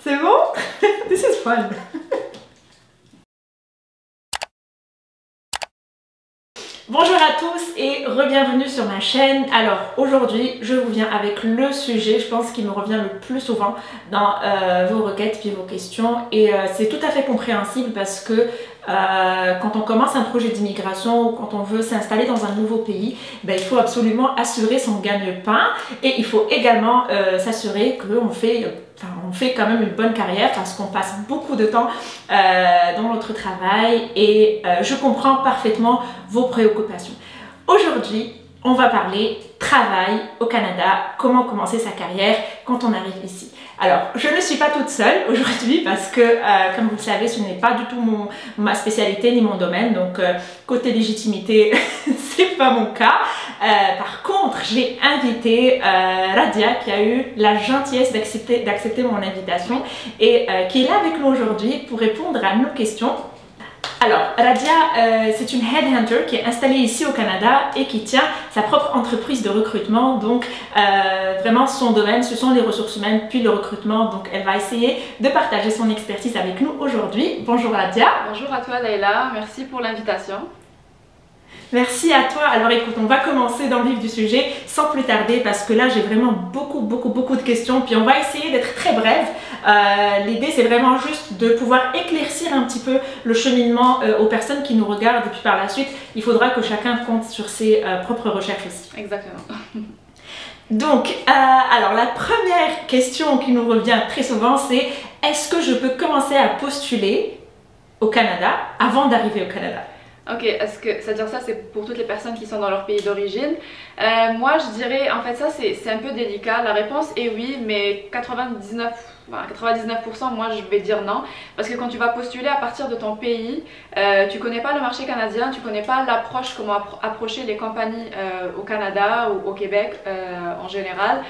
C'est bon? This is fun. Bonjour à tous et re-bienvenue sur ma chaîne. Alors aujourd'hui je vous viens avec le sujet, je pense qu'il me revient le plus souvent dans vos requêtes puis vos questions et c'est tout à fait compréhensible parce que quand on commence un projet d'immigration ou quand on veut s'installer dans un nouveau pays, ben, il faut absolument assurer son gagne-pain et il faut également s'assurer qu'on fait quand même une bonne carrière parce qu'on passe beaucoup de temps dans notre travail et je comprends parfaitement vos préoccupations. Aujourd'hui, on va parler travail au Canada, comment commencer sa carrière quand on arrive ici. Alors, je ne suis pas toute seule aujourd'hui parce que, comme vous le savez, ce n'est pas du tout ma spécialité ni mon domaine, donc côté légitimité, c'est pas mon cas. Par contre, j'ai invité Radia qui a eu la gentillesse d'accepter mon invitation et qui est là avec nous aujourd'hui pour répondre à nos questions. Alors, Radia, c'est une headhunter qui est installée ici au Canada et qui tient sa propre entreprise de recrutement. Donc, vraiment, son domaine, ce sont les ressources humaines puis le recrutement. Donc, elle va essayer de partager son expertise avec nous aujourd'hui. Bonjour Radia. Bonjour à toi Leïla, merci pour l'invitation. Merci à toi. Alors écoute, on va commencer dans le vif du sujet sans plus tarder parce que là j'ai vraiment beaucoup de questions puis on va essayer d'être très brève. L'idée c'est vraiment juste de pouvoir éclaircir un petit peu le cheminement aux personnes qui nous regardent et puis par la suite il faudra que chacun compte sur ses propres recherches aussi. Exactement. Donc, alors la première question qui nous revient très souvent c'est est-ce que je peux commencer à postuler au Canada avant d'arriver au Canada? Ok, est-ce que ça veut dire ça c'est pour toutes les personnes qui sont dans leur pays d'origine? Moi je dirais, en fait ça c'est un peu délicat, la réponse est oui, mais 99%, moi je vais dire non, parce que quand tu vas postuler à partir de ton pays, tu connais pas le marché canadien, tu connais pas l'approche, comment approcher les compagnies au Canada ou au Québec en général.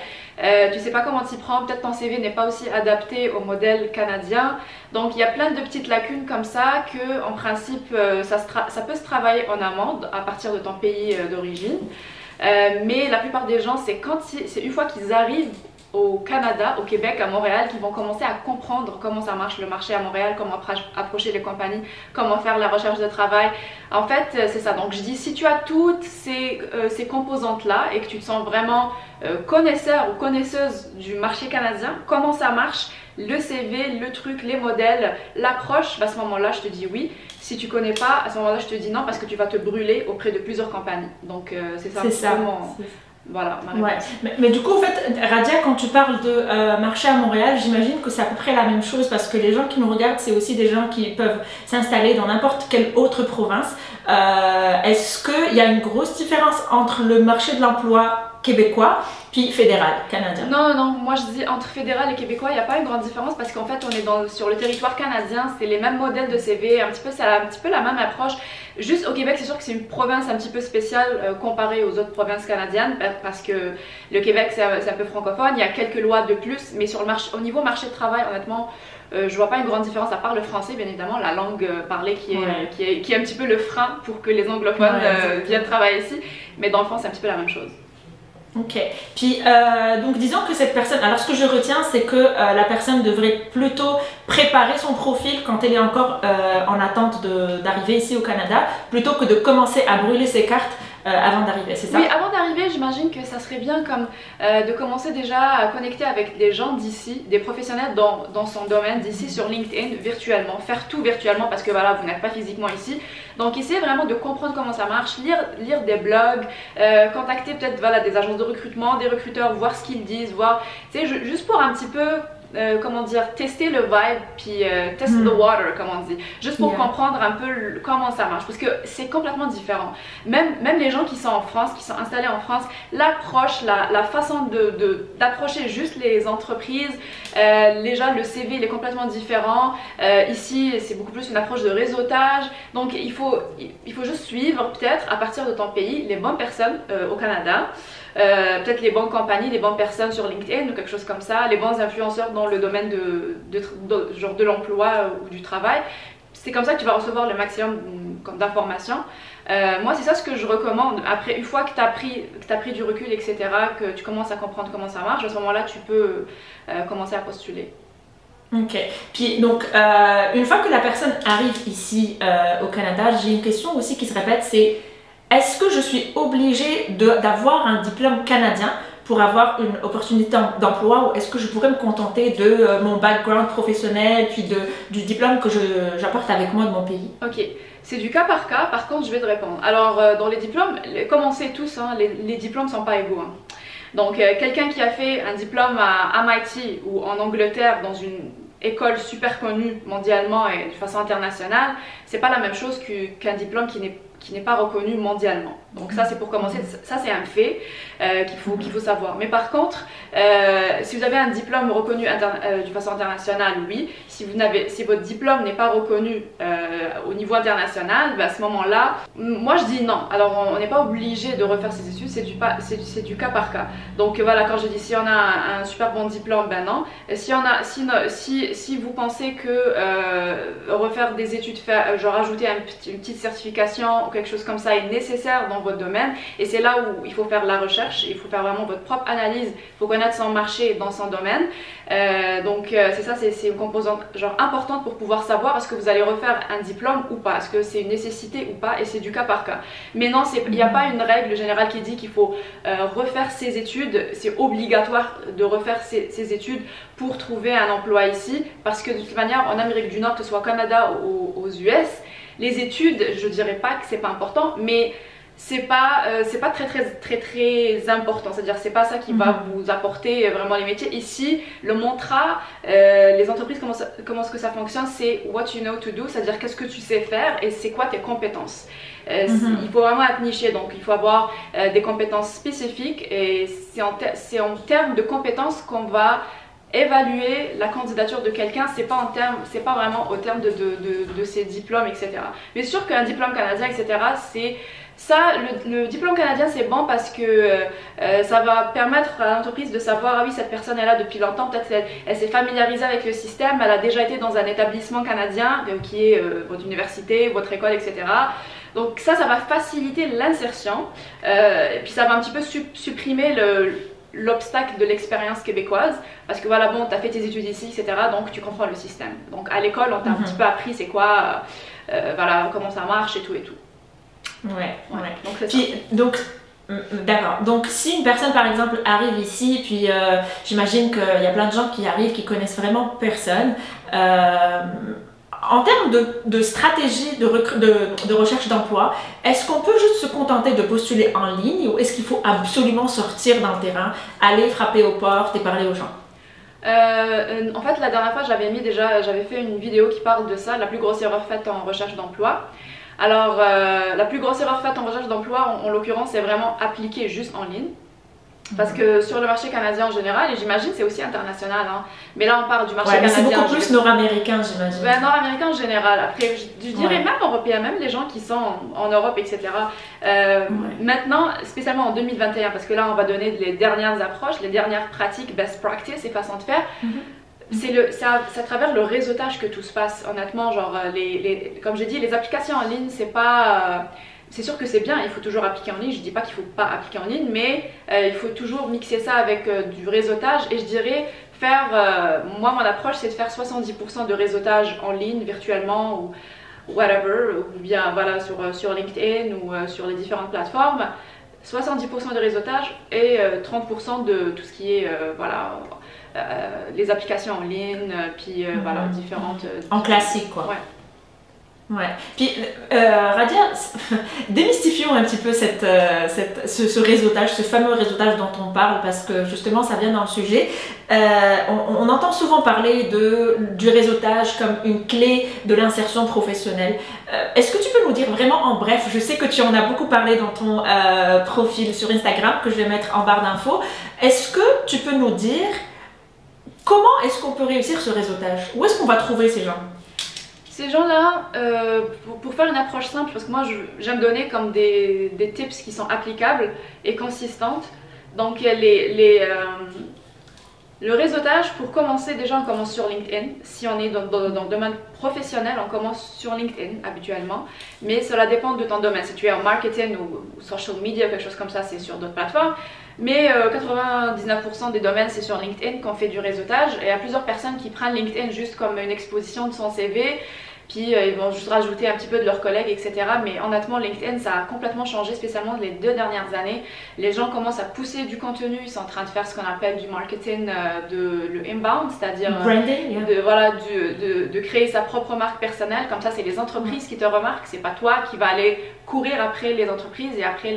Tu sais pas comment t'y prends, peut-être ton CV n'est pas aussi adapté au modèle canadien. Donc il y a plein de petites lacunes comme ça que en principe ça peut se travailler en amont à partir de ton pays d'origine. Mais la plupart des gens c'est une fois qu'ils arrivent au Canada, au Québec, à Montréal, qui vont commencer à comprendre comment ça marche le marché à Montréal, comment approcher les compagnies, comment faire la recherche de travail. En fait, c'est ça. Donc je dis, si tu as toutes ces composantes-là et que tu te sens vraiment connaisseur ou connaisseuse du marché canadien, comment ça marche, le CV, le truc, les modèles, l'approche, à ce moment-là, je te dis oui. Si tu connais pas, à ce moment-là, je te dis non parce que tu vas te brûler auprès de plusieurs compagnies. Donc c'est ça. Voilà, ma réponse. Ouais. Mais du coup, en fait, Radia, quand tu parles de marché à Montréal, j'imagine que c'est à peu près la même chose parce que les gens qui nous regardent, c'est aussi des gens qui peuvent s'installer dans n'importe quelle autre province. Est-ce qu'il y a une grosse différence entre le marché de l'emploi québécois puis fédéral, canadien? Non, non, moi je dis entre fédéral et québécois, il n'y a pas une grande différence parce qu'en fait on est sur le territoire canadien, c'est les mêmes modèles de CV, c'est un petit peu la même approche. Juste au Québec, c'est sûr que c'est une province un petit peu spéciale comparée aux autres provinces canadiennes parce que le Québec c'est un peu francophone, il y a quelques lois de plus, mais sur au niveau marché de travail, honnêtement, je vois pas une grande différence à part le français, bien évidemment, la langue parlée qui est un petit peu le frein pour que les anglophones viennent travailler ici, mais dans le fond c'est un petit peu la même chose. Ok, puis donc disons que cette personne, alors ce que je retiens c'est que la personne devrait plutôt préparer son profil quand elle est encore en attente d'arriver ici au Canada plutôt que de commencer à brûler ses cartes avant d'arriver, c'est ça? Oui, avant d'arriver, j'imagine que ça serait bien comme de commencer déjà à connecter avec des gens d'ici, des professionnels dans son domaine d'ici sur LinkedIn virtuellement, faire tout virtuellement parce que voilà, vous n'êtes pas physiquement ici. Donc essayez vraiment de comprendre comment ça marche, lire des blogs, contacter peut-être voilà, des agences de recrutement, des recruteurs, voir ce qu'ils disent, voir, tu sais, juste pour un petit peu comment dire, tester le vibe puis test the water comme on dit, juste pour comprendre un peu comment ça marche parce que c'est complètement différent. Même les gens qui sont en France, qui sont installés en France, l'approche, la façon d'approcher juste les entreprises, déjà le CV il est complètement différent. Ici c'est beaucoup plus une approche de réseautage, donc il faut juste suivre peut-être à partir de ton pays les bonnes personnes au Canada. Peut-être les bonnes compagnies, les bonnes personnes sur LinkedIn ou quelque chose comme ça, les bons influenceurs dans le domaine de l'emploi ou du travail. C'est comme ça que tu vas recevoir le maximum d'informations. Moi, c'est ça ce que je recommande. Après, une fois que tu as pris du recul, etc., que tu commences à comprendre comment ça marche, à ce moment-là, tu peux commencer à postuler. Ok. Puis donc, une fois que la personne arrive ici au Canada, j'ai une question aussi qui se répète, c'est est-ce que je suis obligée d'avoir un diplôme canadien pour avoir une opportunité d'emploi ou est-ce que je pourrais me contenter de mon background professionnel puis du diplôme que j'apporte avec moi de mon pays? Ok, c'est du cas par cas, par contre je vais te répondre. Alors dans les diplômes, comme on sait tous, hein, les diplômes ne sont pas égaux. Hein. Donc quelqu'un qui a fait un diplôme à MIT ou en Angleterre dans une école super connue mondialement et de façon internationale, c'est pas la même chose qu'un diplôme qui n'est pas reconnu mondialement. Donc ça c'est pour commencer, ça c'est un fait qu'il faut savoir. Mais par contre, si vous avez un diplôme reconnu de façon internationale, oui. Si votre diplôme n'est pas reconnu au niveau international, ben à ce moment-là, moi je dis non. Alors on n'est pas obligé de refaire ses études, c'est du cas par cas. Donc voilà, quand je dis si on a un super bon diplôme, ben non. Si vous pensez que refaire des études, genre ajouter une petite certification ou quelque chose comme ça est nécessaire dans votre domaine, et c'est là où il faut faire la recherche, il faut faire vraiment votre propre analyse, il faut connaître son marché dans son domaine. Donc c'est ça, c'est une composante genre importante pour pouvoir savoir est-ce que vous allez refaire un diplôme ou pas, est-ce que c'est une nécessité ou pas, et c'est du cas par cas. Mais non, il n'y a pas une règle générale qui dit qu'il faut refaire ses études, c'est obligatoire de refaire ses études pour trouver un emploi ici, parce que de toute manière en Amérique du Nord, que ce soit au Canada ou aux US, les études, je dirais pas que c'est pas important, mais c'est pas très important, c'est-à-dire c'est pas ça qui va vous apporter vraiment les métiers. Ici, le mantra, les entreprises, comment est-ce que ça fonctionne, c'est what you know to do, c'est-à-dire qu'est-ce que tu sais faire et c'est quoi tes compétences. Il faut vraiment être niché, donc il faut avoir des compétences spécifiques, et c'est en termes de compétences qu'on va évaluer la candidature de quelqu'un, c'est pas vraiment au terme de ses diplômes, etc. Mais sûr qu'un diplôme canadien, etc., c'est ça, le diplôme canadien c'est bon parce que ça va permettre à l'entreprise de savoir, ah oui, cette personne est là depuis longtemps, peut-être elle s'est familiarisée avec le système, elle a déjà été dans un établissement canadien qui est votre université, votre école, etc. Donc ça va faciliter l'insertion, et puis ça va un petit peu supprimer l'obstacle de l'expérience québécoise, parce que voilà, bon, tu as fait tes études ici, etc., donc tu comprends le système. Donc à l'école, on t'a un petit peu appris c'est quoi, voilà, comment ça marche et tout et tout. Ouais. Donc c'est ça. Donc, d'accord. Donc si une personne par exemple arrive ici, puis j'imagine qu'il y a plein de gens qui arrivent qui connaissent vraiment personne, en termes de stratégie de recherche d'emploi, est-ce qu'on peut juste se contenter de postuler en ligne ou est-ce qu'il faut absolument sortir dans le terrain, aller frapper aux portes et parler aux gens? En fait, la dernière fois, j'avais fait une vidéo qui parle de ça, la plus grosse erreur faite en recherche d'emploi. Alors, la plus grosse erreur faite en recherche d'emploi, en l'occurrence, c'est vraiment appliquer juste en ligne. Parce que sur le marché canadien en général, et j'imagine c'est aussi international, hein, mais là on parle du marché canadien. C'est beaucoup plus nord-américain, j'imagine. Ben, nord-américain en général. Après, je dirais même européen, même les gens qui sont en Europe, etc. Maintenant, spécialement en 2021, parce que là on va donner les dernières approches, les dernières pratiques, best practice et façons de faire. C'est à travers le réseautage que tout se passe, honnêtement. Genre, comme j'ai dit, les applications en ligne, c'est pas. C'est sûr que c'est bien, il faut toujours appliquer en ligne, je dis pas qu'il faut pas appliquer en ligne, mais il faut toujours mixer ça avec du réseautage, et je dirais moi mon approche c'est de faire 70% de réseautage en ligne, virtuellement ou whatever, ou bien voilà sur LinkedIn ou sur les différentes plateformes, 70% de réseautage et 30% de tout ce qui est voilà, les applications en ligne, puis voilà, différentes... En classique quoi. Ouais. Ouais. Puis Radia, démystifions un petit peu ce réseautage, ce fameux réseautage dont on parle, parce que justement ça vient dans le sujet. On entend souvent parler du réseautage comme une clé de l'insertion professionnelle. Est-ce que tu peux nous dire vraiment en bref, je sais que tu en as beaucoup parlé dans ton profil sur Instagram, que je vais mettre en barre d'infos, est-ce que tu peux nous dire comment est-ce qu'on peut réussir ce réseautage? Où est-ce qu'on va trouver ces gens? Ces gens-là, pour faire une approche simple, parce que moi j'aime donner comme des tips qui sont applicables et consistantes. Donc Le réseautage, pour commencer, déjà on commence sur LinkedIn. Si on est dans le domaine professionnel, on commence sur LinkedIn habituellement. Mais cela dépend de ton domaine. Si tu es en marketing ou social media, quelque chose comme ça, c'est sur d'autres plateformes. Mais 99% des domaines, c'est sur LinkedIn qu'on fait du réseautage. Et il y a plusieurs personnes qui prennent LinkedIn juste comme une exposition de son CV. Puis ils vont juste rajouter un petit peu de leurs collègues, etc. Mais honnêtement, LinkedIn, ça a complètement changé, spécialement les 2 dernières années. Les gens commencent à pousser du contenu, ils sont en train de faire ce qu'on appelle du marketing, le inbound, c'est-à-dire de créer sa propre marque personnelle. Comme ça, c'est les entreprises qui te remarquent, c'est pas toi qui va aller courir après les entreprises et après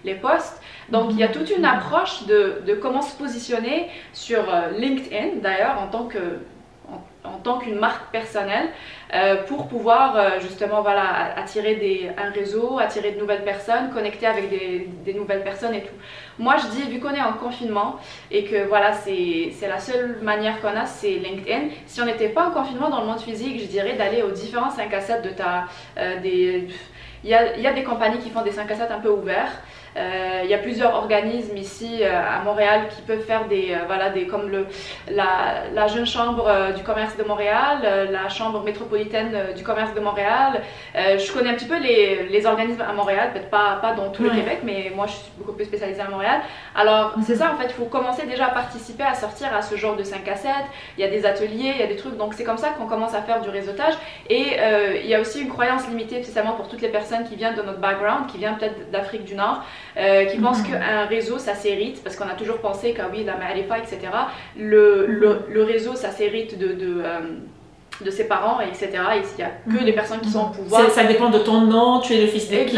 les posts. Donc il y a toute une approche de comment se positionner sur LinkedIn, d'ailleurs, en tant qu'une marque personnelle pour pouvoir justement attirer un réseau, attirer de nouvelles personnes, connecter avec des nouvelles personnes et tout. Moi je dis, vu qu'on est en confinement et que voilà, c'est la seule manière qu'on a, c'est LinkedIn. Si on n'était pas en confinement dans le monde physique, je dirais d'aller aux différents 5 à 7 de il y a des compagnies qui font des 5 à 7 un peu ouverts. Il y a plusieurs organismes ici à Montréal qui peuvent faire comme la Jeune Chambre du commerce de Montréal, la Chambre métropolitaine du commerce de Montréal. Je connais un petit peu les organismes à Montréal, peut-être pas dans tout le Québec, mais moi je suis beaucoup plus spécialisée à Montréal. Alors c'est ça en fait, il faut commencer déjà à participer, à sortir à ce genre de 5 à 7. Il y a des ateliers, il y a des trucs, donc c'est comme ça qu'on commence à faire du réseautage. Et il y a aussi une croyance limitée, spécialement pour toutes les personnes qui viennent de notre background, qui viennent peut-être d'Afrique du Nord, qui pensent qu'un réseau ça s'hérite, parce qu'on a toujours pensé que oui, la marifa, etc. Le réseau ça s'hérite de ses parents, etc. Et il n'y a que les personnes qui sont au pouvoir. Ça dépend de ton nom, tu es le fils de qui,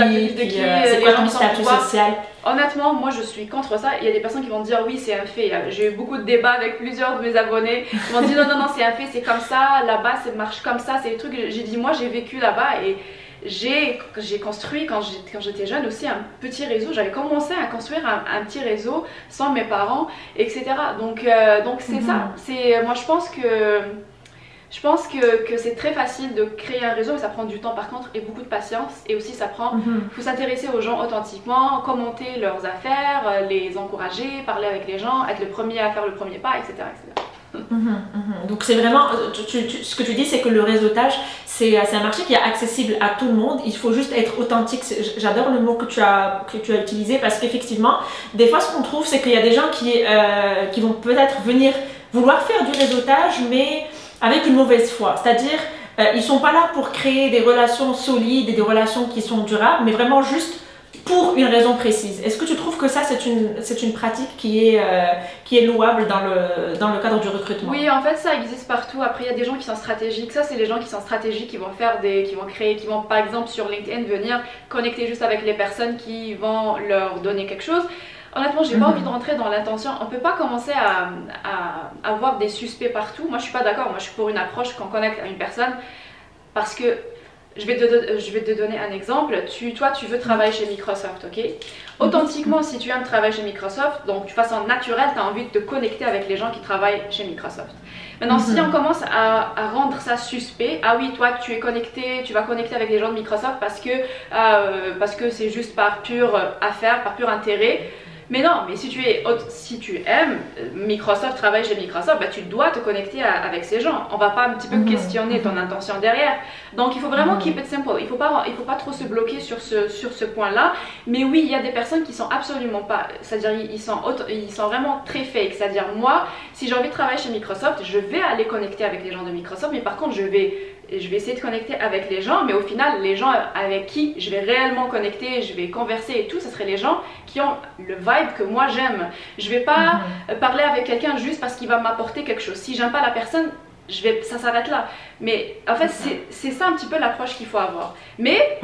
c'est quoi ton statut social. Honnêtement, moi je suis contre ça. Il y a des personnes qui vont dire oui, c'est un fait. J'ai eu beaucoup de débats avec plusieurs de mes abonnés. Ils m'ont dit non, c'est un fait, c'est comme ça, là-bas ça marche comme ça, c'est des trucs. J'ai dit moi j'ai vécu là-bas et j'ai construit quand j'étais jeune aussi un petit réseau. J'avais commencé à construire un petit réseau sans mes parents, etc. Donc c'est ça. Moi je pense que c'est très facile de créer un réseau, mais ça prend du temps par contre et beaucoup de patience. Et aussi ça prend, faut s'intéresser aux gens authentiquement, commenter leurs affaires, les encourager, parler avec les gens, être le premier à faire le premier pas, etc. Donc c'est vraiment, ce que tu dis, c'est que le réseautage, c'est un marché qui est accessible à tout le monde. Il faut juste être authentique. J'adore le mot que tu as utilisé, parce qu'effectivement, des fois ce qu'on trouve, c'est qu'il y a des gens qui vont peut-être vouloir faire du réseautage, mais avec une mauvaise foi. C'est-à-dire, ils sont pas là pour créer des relations solides et des relations qui sont durables, mais vraiment juste pour une raison précise. Est-ce que tu trouves que ça, c'est une pratique qui est louable dans le cadre du recrutement? Oui, en fait, ça existe partout. Après, il y a des gens qui sont stratégiques. Ça, c'est les gens qui sont stratégiques, qui vont par exemple sur LinkedIn venir connecter juste avec les personnes qui vont leur donner quelque chose. Honnêtement, j'ai pas envie de rentrer dans l'intention. On peut pas commencer à avoir des suspects partout. Moi, je suis pas d'accord. Moi, je suis pour une approche qu'on connecte à une personne, parce que je vais te donner un exemple. Toi, tu veux travailler chez Microsoft, ok? Authentiquement, si tu aimes travailler chez Microsoft, donc de façon naturelle, tu as envie de te connecter avec les gens qui travaillent chez Microsoft. Maintenant, si on commence à rendre ça suspect, ah oui, toi, tu vas connecter avec les gens de Microsoft parce que c'est juste par pure affaire, par pur intérêt. Mais non, mais si tu aimes Microsoft, travailler chez Microsoft, bah, tu dois te connecter avec ces gens. On va pas un petit peu questionner ton intention derrière. Donc il faut vraiment keep it simple. Il faut pas trop se bloquer sur ce point-là. Mais oui, il y a des personnes qui sont absolument pas, c'est-à-dire ils sont vraiment très fake. C'est-à-dire moi, si j'ai envie de travailler chez Microsoft, je vais aller connecter avec les gens de Microsoft, mais par contre je vais essayer de connecter avec les gens, mais au final, les gens avec qui je vais réellement connecter, je vais converser et tout, ce seraient les gens qui ont le vibe que moi j'aime. Je vais pas parler avec quelqu'un juste parce qu'il va m'apporter quelque chose. Si j'aime pas la personne, ça s'arrête là. Mais en fait, c'est ça un petit peu l'approche qu'il faut avoir. Mais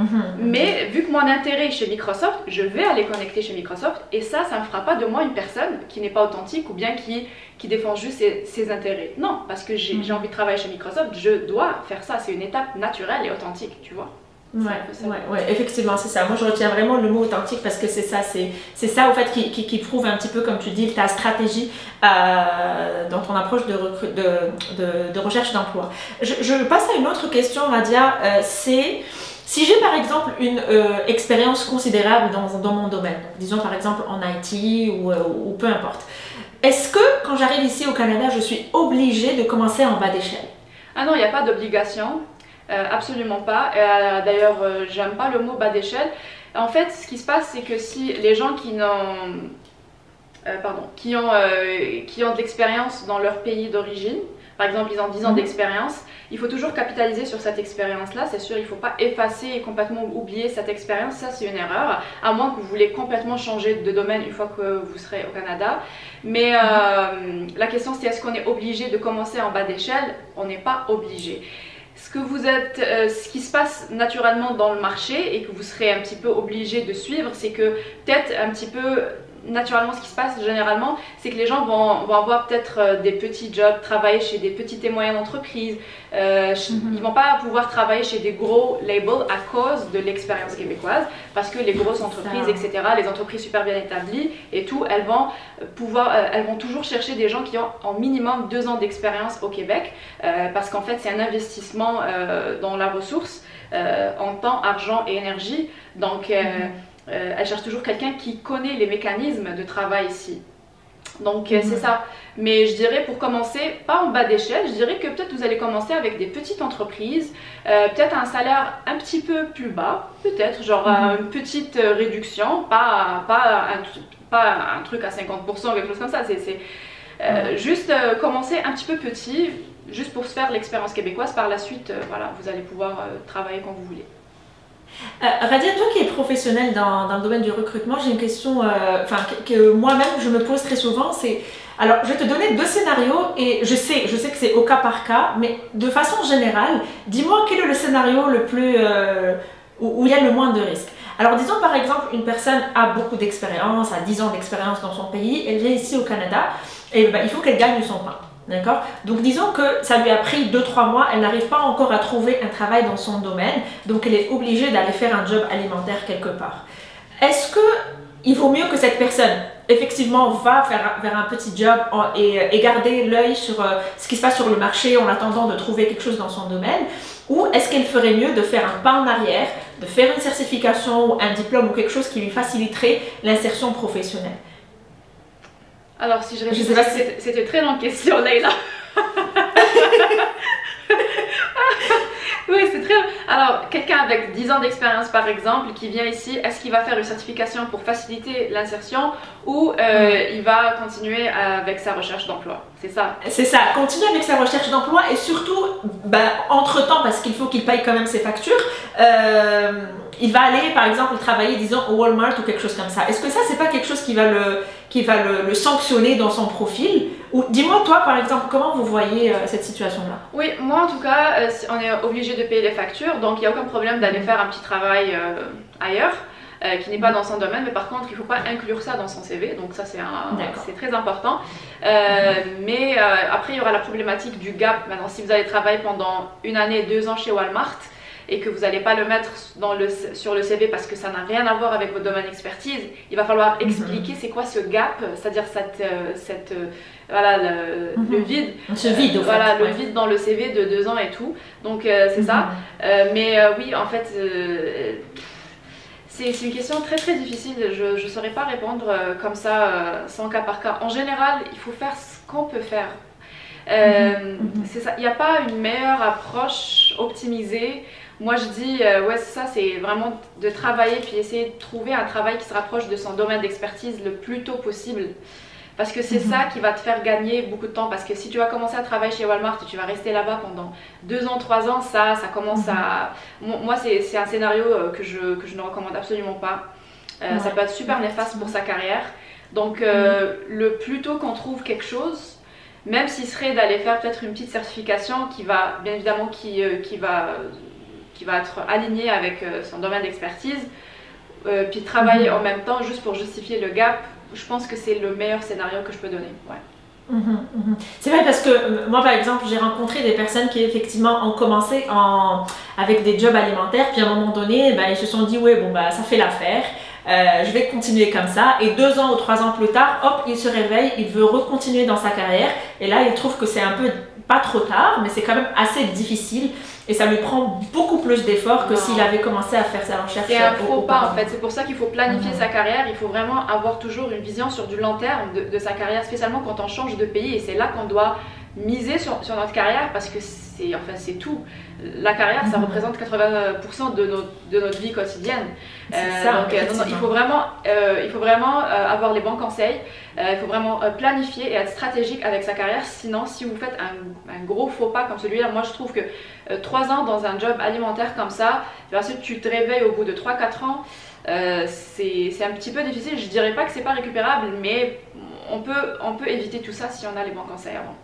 vu que mon intérêt est chez Microsoft, je vais aller connecter chez Microsoft, et ça ne me fera pas de moi une personne qui n'est pas authentique ou bien qui défend juste ses intérêts. Non, parce que j'ai envie de travailler chez Microsoft, je dois faire ça. C'est une étape naturelle et authentique, tu vois. Ouais, effectivement, c'est ça. Moi, je retiens vraiment le mot authentique, parce que c'est ça au fait qui prouve un petit peu, comme tu dis, ta stratégie dans ton approche de recherche d'emploi. Je passe à une autre question, Nadia. C'est si j'ai par exemple une expérience considérable dans mon domaine, disons par exemple en IT ou peu importe. Est-ce que quand j'arrive ici au Canada, je suis obligée de commencer en bas d'échelle? Ah non, il n'y a pas d'obligation, absolument pas. D'ailleurs, j'aime pas le mot bas d'échelle. En fait, ce qui se passe, c'est que si les gens qui ont de l'expérience dans leur pays d'origine, par exemple ils ont 10 ans d'expérience, il faut toujours capitaliser sur cette expérience-là, c'est sûr, il ne faut pas effacer et complètement oublier cette expérience, ça c'est une erreur, à moins que vous voulez complètement changer de domaine une fois que vous serez au Canada. Mais la question c'est est-ce qu'on est obligé de commencer en bas d'échelle? On n'est pas obligé. Ce qui se passe naturellement dans le marché et que vous serez un petit peu obligé de suivre, c'est que peut-être un petit peu naturellement ce qui se passe généralement, c'est que les gens vont avoir peut-être des petits jobs, travailler chez des petites et moyennes entreprises, ils vont pas pouvoir travailler chez des gros labels à cause de l'expérience québécoise, parce que les grosses entreprises, etc., les entreprises super bien établies et tout, elles vont toujours chercher des gens qui ont en minimum 2 ans d'expérience au Québec, parce qu'en fait c'est un investissement dans la ressource en temps, argent et énergie, donc elle cherche toujours quelqu'un qui connaît les mécanismes de travail ici. Donc c'est ça. Mais je dirais pour commencer, pas en bas d'échelle, je dirais que peut-être vous allez commencer avec des petites entreprises, peut-être un salaire un petit peu plus bas, peut-être genre une petite réduction, pas un truc à 50% ou quelque chose comme ça. Juste commencer un petit peu petit, juste pour se faire l'expérience québécoise. Par la suite, voilà, vous allez pouvoir travailler quand vous voulez. Radia, toi qui es professionnelle dans le domaine du recrutement, j'ai une question que moi-même je me pose très souvent, c'est, alors je vais te donner 2 scénarios et je sais que c'est au cas par cas, mais de façon générale, dis-moi quel est le scénario le plus, où il y a le moins de risques. Alors disons par exemple une personne a beaucoup d'expérience, a 10 ans d'expérience dans son pays, elle vient ici au Canada et ben, il faut qu'elle gagne son pain. D'accord? Donc disons que ça lui a pris 2-3 mois, elle n'arrive pas encore à trouver un travail dans son domaine, donc elle est obligée d'aller faire un job alimentaire quelque part. Est-ce qu'il vaut mieux que cette personne effectivement va vers un petit job et garder l'œil sur ce qui se passe sur le marché en attendant de trouver quelque chose dans son domaine, ou est-ce qu'elle ferait mieux de faire un pas en arrière, de faire une certification ou un diplôme ou quelque chose qui lui faciliterait l'insertion professionnelle? Alors, si je réfléchis, c'était très longue question, Leïla. Oui, c'est très... Alors, quelqu'un avec 10 ans d'expérience, par exemple, qui vient ici, est-ce qu'il va faire une certification pour faciliter l'insertion ou il va continuer avec sa recherche d'emploi? C'est ça? C'est ça, continuer avec sa recherche d'emploi et surtout, entre-temps, parce qu'il faut qu'il paye quand même ses factures, il va aller, par exemple, travailler, disons, au Walmart ou quelque chose comme ça. Est-ce que ça, c'est pas quelque chose qui va le sanctionner dans son profil? Ou dis-moi, toi, par exemple, comment vous voyez cette situation-là? Oui, moi, en tout cas, on est obligé de payer les factures, donc il n'y a aucun problème d'aller faire un petit travail ailleurs, qui n'est pas dans son domaine, mais par contre, il ne faut pas inclure ça dans son CV, donc ça, c'est très important. Mais après, il y aura la problématique du gap. Maintenant, si vous allez travailler pendant 1 année, 2 ans chez Walmart, et que vous n'allez pas le mettre sur le CV parce que ça n'a rien à voir avec votre domaine d'expertise, il va falloir expliquer c'est quoi ce gap, c'est-à-dire le vide. Ce vide, voilà, le vide dans le CV de 2 ans et tout. Donc c'est ça. Mais oui, en fait, c'est une question très très difficile. Je ne saurais pas répondre comme ça, sans cas par cas. En général, il faut faire ce qu'on peut faire. C'est ça. Il n'y a pas une meilleure approche optimisée. Moi je dis, ouais ça c'est vraiment de travailler puis essayer de trouver un travail qui se rapproche de son domaine d'expertise le plus tôt possible. Parce que c'est ça qui va te faire gagner beaucoup de temps. Parce que si tu vas commencer à travailler chez Walmart et tu vas rester là-bas pendant 2 ans, 3 ans, ça commence à... Moi c'est un scénario que je ne recommande absolument pas. Ça peut être super néfaste pour sa carrière. Donc le plus tôt qu'on trouve quelque chose, même s'il serait d'aller faire peut-être une petite certification qui va, bien évidemment, qui va être alignée avec son domaine d'expertise, puis travailler en même temps juste pour justifier le gap, je pense que c'est le meilleur scénario que je peux donner. Ouais. C'est vrai parce que moi par exemple j'ai rencontré des personnes qui effectivement ont commencé avec des jobs alimentaires puis à un moment donné ils se sont dit ouais bon ça fait l'affaire, je vais continuer comme ça. Et 2 ans ou 3 ans plus tard, hop, il se réveille, il veut recontinuer dans sa carrière. Et là, il trouve que c'est un peu, pas trop tard, mais c'est quand même assez difficile. Et ça lui prend beaucoup plus d'efforts que s'il avait commencé à faire sa recherche. C'est un faux pas en fait, c'est pour ça qu'il faut planifier sa carrière, il faut vraiment avoir toujours une vision sur du long terme de sa carrière, spécialement quand on change de pays, et c'est là qu'on doit miser sur notre carrière parce que c'est tout. La carrière, ça représente 80% de notre vie quotidienne. Donc il faut vraiment avoir les bons conseils, il faut vraiment planifier et être stratégique avec sa carrière. Sinon, si vous faites un gros faux pas comme celui-là, moi je trouve que 3 ans dans un job alimentaire comme ça, et ensuite tu te réveilles au bout de 3-4 ans, c'est un petit peu difficile. Je dirais pas que c'est pas récupérable, mais on peut éviter tout ça si on a les bons conseils avant.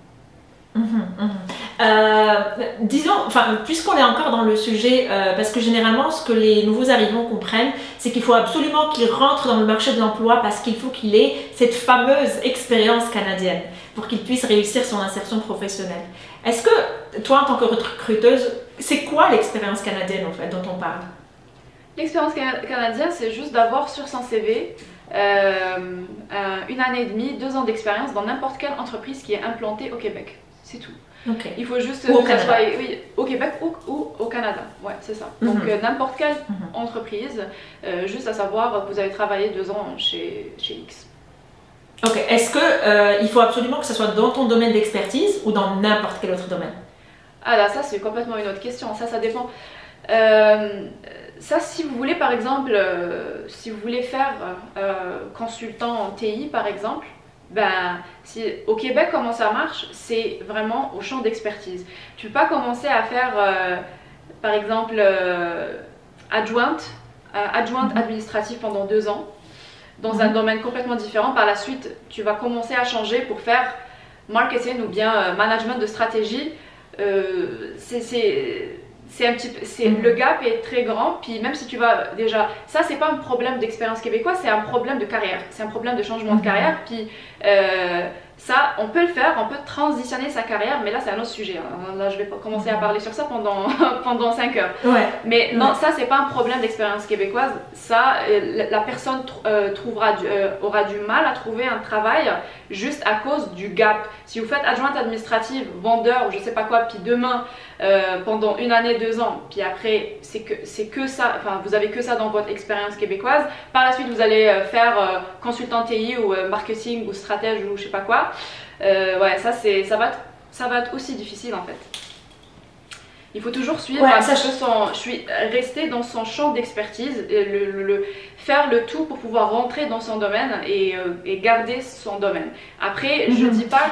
Disons, enfin, puisqu'on est encore dans le sujet, parce que généralement ce que les nouveaux arrivants comprennent, c'est qu'il faut absolument qu'ils rentrent dans le marché de l'emploi parce qu'il faut qu'il ait cette fameuse expérience canadienne pour qu'il puisse réussir son insertion professionnelle. Est-ce que toi, en tant que recruteuse, c'est quoi l'expérience canadienne en fait dont on parle? L'expérience canadienne, c'est juste d'avoir sur son CV 1 année et demie, 2 ans d'expérience dans n'importe quelle entreprise qui est implantée au Québec. C'est tout. Okay. Il faut juste au que ça soit au Québec ou au Canada. Ouais, c'est ça. Donc n'importe quelle entreprise, juste à savoir que vous avez travaillé 2 ans chez X. Ok. Est-ce que il faut absolument que ce soit dans ton domaine d'expertise ou dans n'importe quel autre domaine? Ah là, ça c'est complètement une autre question. Ça dépend. Ça, si vous voulez par exemple, si vous voulez faire consultant en TI par exemple, ben, au Québec, comment ça marche, c'est vraiment au champ d'expertise. Tu peux pas commencer à faire, par exemple, adjointe administrative pendant 2 ans dans un domaine complètement différent. Par la suite, tu vas commencer à changer pour faire marketing ou bien management de stratégie. Le gap est très grand, puis même si tu vas déjà, ça c'est pas un problème d'expérience québécoise, c'est un problème de carrière, c'est un problème de changement de carrière, puis ça on peut le faire, on peut transitionner sa carrière, mais là c'est un autre sujet, hein. Là je vais pas commencer à parler sur ça pendant 5 heures. Ouais. Mais non, ça c'est pas un problème d'expérience québécoise, ça la personne aura du mal à trouver un travail juste à cause du gap. Si vous faites adjointe administrative, vendeur ou je sais pas quoi, puis demain pendant 1 année, 2 ans, puis après c'est que ça, enfin vous avez que ça dans votre expérience québécoise. Par la suite vous allez faire consultant TI ou marketing ou stratège ou je sais pas quoi. Ouais, ça va être aussi difficile en fait. Il faut toujours suivre rester dans son champ d'expertise, faire le tout pour pouvoir rentrer dans son domaine et garder son domaine. Après, je dis pas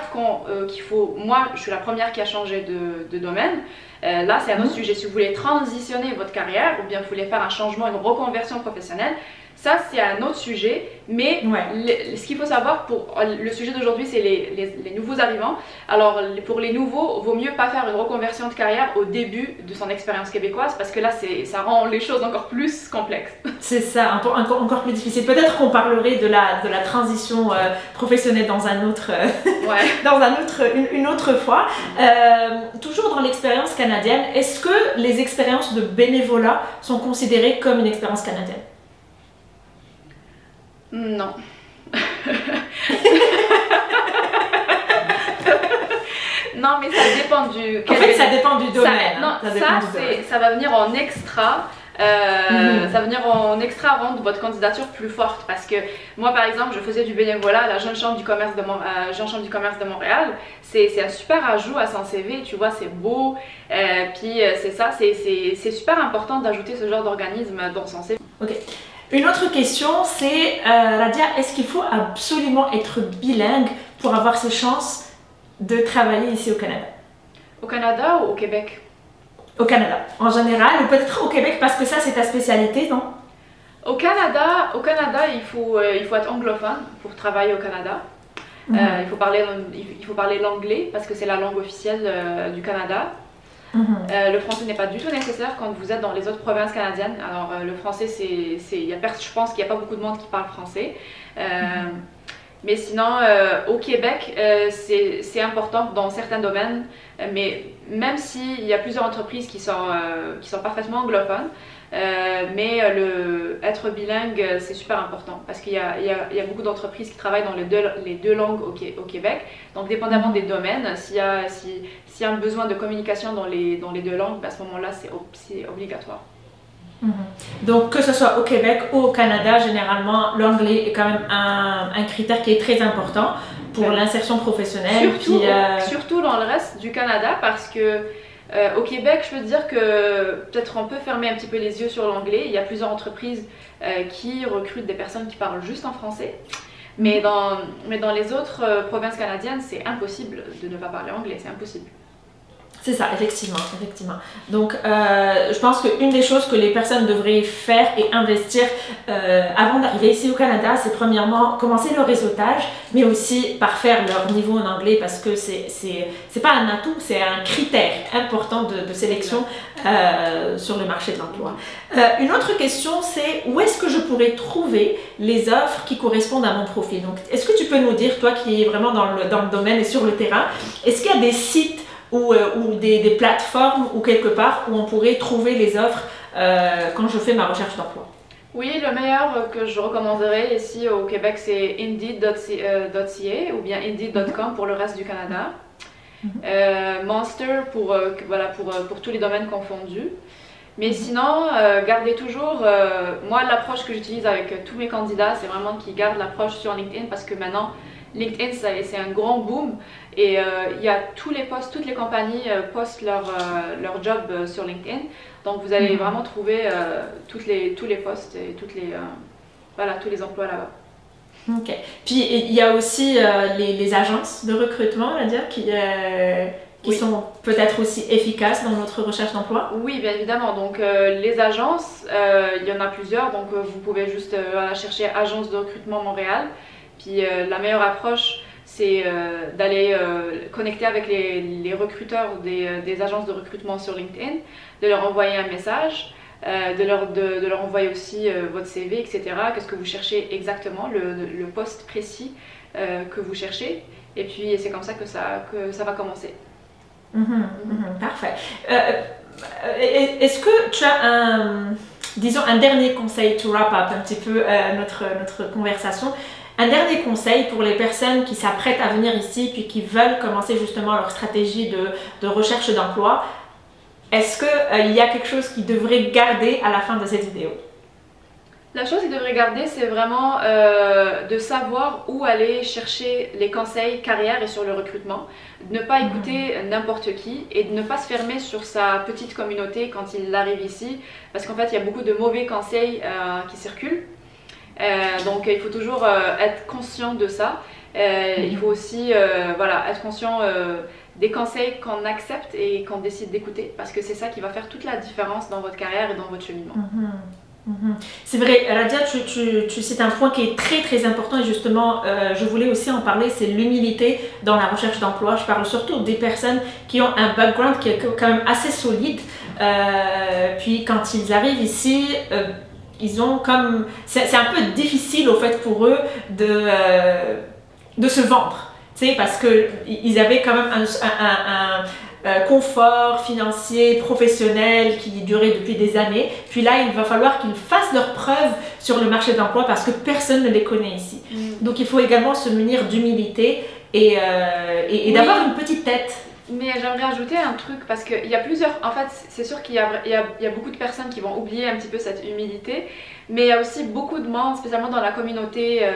qu'il faut... Moi, je suis la première qui a changé de domaine. Là, c'est un autre sujet. Si vous voulez transitionner votre carrière ou bien vous voulez faire un changement, une reconversion professionnelle, ça, c'est un autre sujet, mais ce qu'il faut savoir pour le sujet d'aujourd'hui, c'est les nouveaux arrivants. Alors, pour les nouveaux, il vaut mieux pas faire une reconversion de carrière au début de son expérience québécoise parce que là, ça rend les choses encore plus complexes. C'est ça, encore plus difficile. Peut-être qu'on parlerait de la transition professionnelle dans une autre fois. Toujours dans l'expérience canadienne, est-ce que les expériences de bénévolat sont considérées comme une expérience canadienne? Non. Non, mais ça dépend du... En fait, ça dépend du domaine. Ça va venir en extra. Ça va venir en extra rendre votre candidature plus forte parce que moi par exemple je faisais du bénévolat à la Jeune Chambre du Commerce de Montréal. C'est un super ajout à son CV, tu vois, c'est beau, puis c'est super important d'ajouter ce genre d'organisme dans son CV. Ok. Une autre question, c'est Radia, est-ce qu'il faut absolument être bilingue pour avoir ses chances de travailler ici au Canada? Au Canada ou au Québec? Au Canada, en général, ou peut-être au Québec parce que ça c'est ta spécialité, non? Au Canada, il faut être anglophone pour travailler au Canada. Il faut parler l'anglais parce que c'est la langue officielle du Canada. Le français n'est pas du tout nécessaire quand vous êtes dans les autres provinces canadiennes. Alors le français, je pense qu'il n'y a pas beaucoup de monde qui parle français. Mais sinon, au Québec, c'est important dans certains domaines. Mais même s'il y a plusieurs entreprises qui sont parfaitement anglophones, Mais être bilingue, c'est super important parce qu'il y a beaucoup d'entreprises qui travaillent dans les deux langues au Québec. Donc, dépendamment des domaines, s'il y a un besoin de communication dans les deux langues, ben, à ce moment-là, c'est obligatoire. Donc, que ce soit au Québec ou au Canada, généralement, l'anglais est quand même un critère qui est très important pour l'insertion professionnelle. Surtout dans le reste du Canada, parce que au Québec, je peux dire que peut-être on peut fermer un petit peu les yeux sur l'anglais. Il y a plusieurs entreprises qui recrutent des personnes qui parlent juste en français. Mais dans les autres provinces canadiennes, c'est impossible de ne pas parler anglais, c'est impossible. C'est ça, effectivement. Donc, je pense qu'une des choses que les personnes devraient faire et investir avant d'arriver ici au Canada, c'est premièrement commencer le réseautage, mais aussi par faire leur niveau en anglais, parce que c'est pas un atout, c'est un critère important de sélection sur le marché de l'emploi. Une autre question, c'est où est-ce que je pourrais trouver les offres qui correspondent à mon profil? Donc, est-ce que tu peux nous dire, toi qui es vraiment dans le domaine et sur le terrain, est-ce qu'il y a des sites ou des plateformes ou quelque part où on pourrait trouver les offres quand je fais ma recherche d'emploi? Oui, le meilleur que je recommanderais ici au Québec, c'est Indeed.ca ou bien Indeed.com pour le reste du Canada. Monster pour tous les domaines confondus. Mais sinon, gardez toujours, moi l'approche que j'utilise avec tous mes candidats, c'est vraiment qu'ils gardent l'approche sur LinkedIn, parce que maintenant, LinkedIn, c'est un grand boom et il y a tous les postes, toutes les compagnies postent leur job sur LinkedIn. Donc vous allez vraiment trouver tous les postes et tous les emplois là-bas. Ok. Puis il y a aussi les agences de recrutement, on va dire, qui sont peut-être aussi efficaces dans notre recherche d'emploi. Oui, bien évidemment. Donc les agences, il y en a plusieurs. Donc vous pouvez juste chercher Agence de recrutement Montréal. Puis la meilleure approche, c'est d'aller connecter avec les recruteurs des agences de recrutement sur LinkedIn, de leur envoyer un message, de leur envoyer aussi votre CV, etc. Qu'est-ce que vous cherchez exactement, le poste précis que vous cherchez. Et puis c'est comme ça que ça va commencer. Parfait. Est-ce que tu as un dernier conseil to wrap up un petit peu notre conversation? Un dernier conseil pour les personnes qui s'apprêtent à venir ici puis qui veulent commencer justement leur stratégie de recherche d'emploi. Est-ce qu'il y a quelque chose qu'ils devraient garder à la fin de cette vidéo? La chose qu'ils devraient garder, c'est vraiment de savoir où aller chercher les conseils carrière et sur le recrutement. De ne pas écouter n'importe qui et de ne pas se fermer sur sa petite communauté quand il arrive ici. Parce qu'en fait, il y a beaucoup de mauvais conseils qui circulent. Donc il faut toujours être conscient de ça. Il faut aussi être conscient des conseils qu'on accepte et qu'on décide d'écouter, parce que c'est ça qui va faire toute la différence dans votre carrière et dans votre cheminement. C'est vrai, Radia, tu cites un point qui est très très important et justement je voulais aussi en parler, c'est l'humilité dans la recherche d'emploi. Je parle surtout des personnes qui ont un background qui est quand même assez solide, puis quand ils arrivent ici, ils ont comme... C'est un peu difficile au fait pour eux de se vendre, tu sais, parce qu'ils avaient quand même un confort financier, professionnel qui durait depuis des années. Puis là, il va falloir qu'ils fassent leurs preuves sur le marché de l'emploi parce que personne ne les connaît ici. Donc il faut également se munir d'humilité et d'avoir une petite tête. Mais j'aimerais ajouter un truc, parce qu'il y a plusieurs... En fait, c'est sûr qu'il y a beaucoup de personnes qui vont oublier un petit peu cette humilité, mais il y a aussi beaucoup de monde, spécialement dans la communauté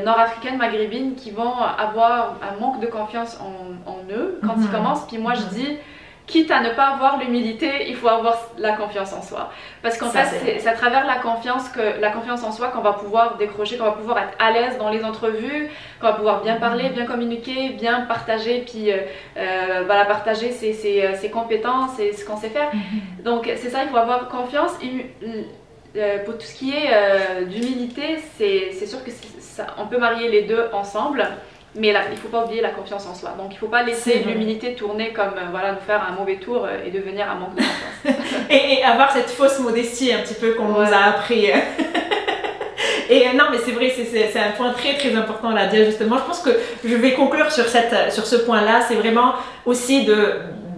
nord-africaine, maghrébine, qui vont avoir un manque de confiance en eux quand ils commencent. Puis moi, je dis, quitte à ne pas avoir l'humilité, il faut avoir la confiance en soi. Parce qu'en fait, c'est à travers la confiance en soi qu'on va pouvoir décrocher, qu'on va pouvoir être à l'aise dans les entrevues, qu'on va pouvoir bien parler, bien communiquer, bien partager, puis partager ses compétences et ce qu'on sait faire. Donc c'est ça, il faut avoir confiance. Pour tout ce qui est d'humilité, c'est sûr que on peut marier les deux ensemble. Mais là, il ne faut pas oublier la confiance en soi. Donc il ne faut pas laisser l'humilité tourner comme nous faire un mauvais tour et devenir un manque de confiance. et avoir cette fausse modestie un petit peu qu'on nous a appris. Et non, mais c'est vrai, c'est un point très très important à dire justement. Je pense que je vais conclure sur ce point-là. C'est vraiment aussi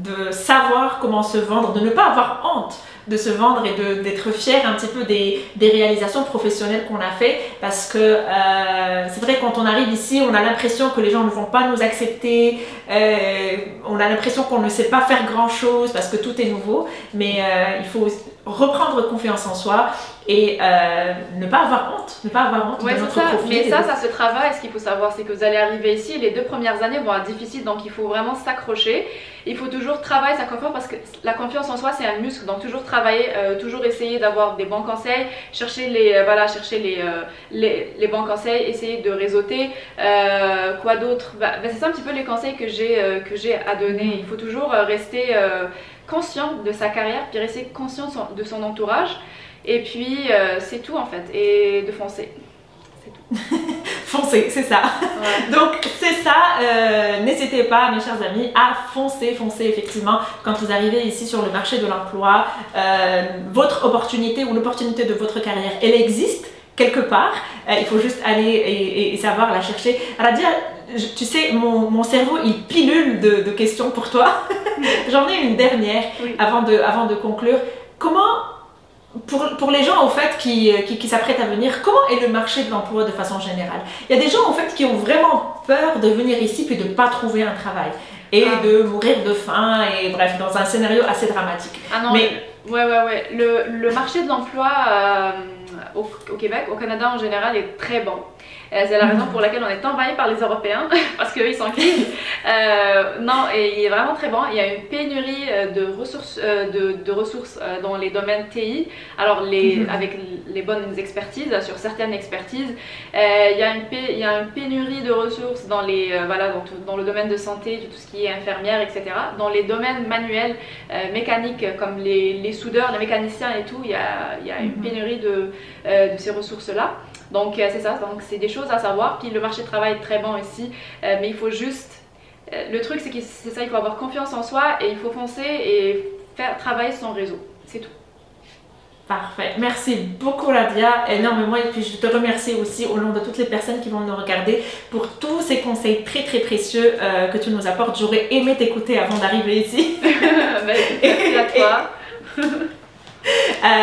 de savoir comment se vendre, de ne pas avoir honte de se vendre et d'être fier un petit peu des réalisations professionnelles qu'on a fait, parce que c'est vrai, quand on arrive ici, on a l'impression que les gens ne vont pas nous accepter, on a l'impression qu'on ne sait pas faire grand chose parce que tout est nouveau, mais il faut reprendre confiance en soi et ne pas avoir honte ouais, de notre profil. Mais ça se travaille. Ce qu'il faut savoir, c'est que vous allez arriver ici, les 2 premières années vont être difficiles, donc il faut vraiment s'accrocher. Il faut toujours travailler sa confiance, parce que la confiance en soi c'est un muscle, donc toujours travailler, toujours essayer d'avoir des bons conseils, chercher les bons conseils, essayer de réseauter. Quoi d'autre? C'est ça un petit peu les conseils que j'ai à donner. Il faut toujours rester conscient de sa carrière, puis rester conscient de son entourage, et puis c'est tout en fait, et de foncer. Foncer, c'est ça. Ouais. Donc c'est ça, n'hésitez pas mes chers amis à foncer effectivement quand vous arrivez ici sur le marché de l'emploi. Votre opportunité ou l'opportunité de votre carrière, elle existe quelque part, il faut juste aller et savoir la chercher. Radia, tu sais, mon cerveau il pilule de questions pour toi. J'en ai une dernière, oui, avant de conclure. Comment, pour les gens au fait qui s'apprêtent à venir, comment est le marché de l'emploi de façon générale? Il y a des gens au fait qui ont vraiment peur de venir ici puis de ne pas trouver un travail et de mourir de faim, et bref, dans un scénario assez dramatique. Ah non, ouais. Le marché de l'emploi au Québec, au Canada en général, est très bon. C'est la raison pour laquelle on est envahi par les Européens, parce qu'eux ils sont clean. Non, et il est vraiment très bon. Il y a une pénurie de ressources, dans les domaines TI, alors avec les bonnes expertises, sur certaines expertises. Il y a une pénurie de ressources dans, dans le domaine de santé, tout ce qui est infirmière, etc. Dans les domaines manuels, mécaniques, comme les soudeurs, les mécaniciens et tout, il y a une pénurie de ces ressources-là. Donc c'est ça, donc c'est des choses à savoir. Puis le marché de travail est très bon ici, mais il faut juste... le truc c'est ça, il faut avoir confiance en soi et il faut foncer et faire travailler son réseau, c'est tout. Parfait, merci beaucoup Radia, énormément, et puis je te remercie aussi au nom de toutes les personnes qui vont nous regarder pour tous ces conseils très précieux que tu nous apportes. J'aurais aimé t'écouter avant d'arriver ici. Merci à toi.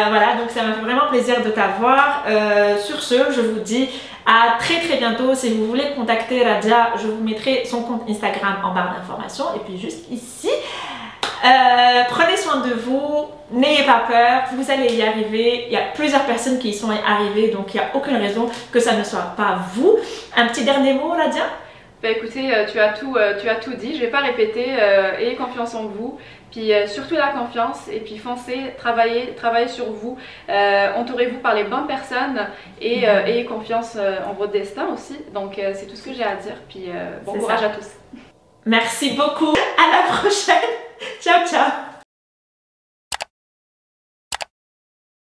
Voilà, donc ça m'a fait vraiment plaisir de t'avoir. Sur ce, je vous dis à très bientôt. Si vous voulez contacter Radia, je vous mettrai son compte Instagram en barre d'informations et puis juste ici. Prenez soin de vous, n'ayez pas peur, vous allez y arriver. Il y a plusieurs personnes qui y sont arrivées, donc il n'y a aucune raison que ça ne soit pas vous. Un petit dernier mot, Radia? Bah écoutez, tu as tout dit, je vais pas répéter, ayez confiance en vous, puis surtout la confiance, et puis foncez, travaillez sur vous, entourez-vous par les bonnes personnes, et ayez confiance en votre destin aussi. Donc c'est tout ce que j'ai à dire, puis bon courage à tous. Merci beaucoup, à la prochaine, ciao ciao.